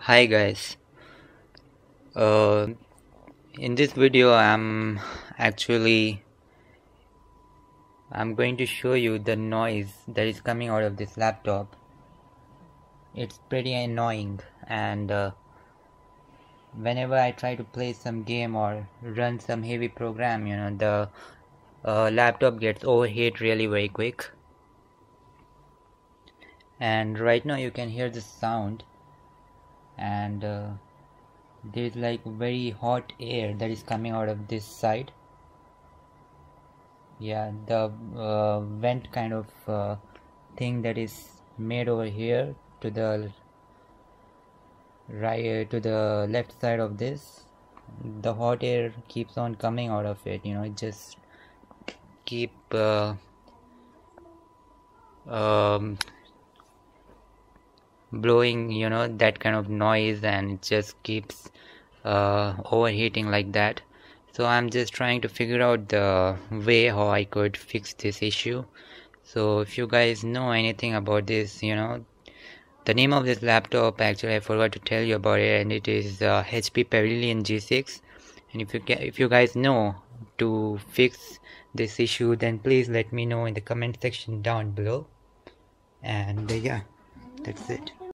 Hi guys, uh, in this video I'm going to show you the noise that is coming out of this laptop. It's pretty annoying, and whenever I try to play some game or run some heavy program, the laptop gets overheat really very quick. And right now you can hear the sound, and there's like very hot air that is coming out of this side. Yeah, the vent kind of thing that is made over here to the right, to the left side of this, the hot air keeps on coming out of it. It just keep um, blowing, that kind of noise, and it just keeps overheating like that. So I'm just trying to figure out the way how I could fix this issue. So if you guys know anything about this, the name of this laptop, actually I forgot to tell you about it, and it is HP Pavilion G6. And if you guys know to fix this issue, then please let me know in the comment section down below. And yeah, that's it.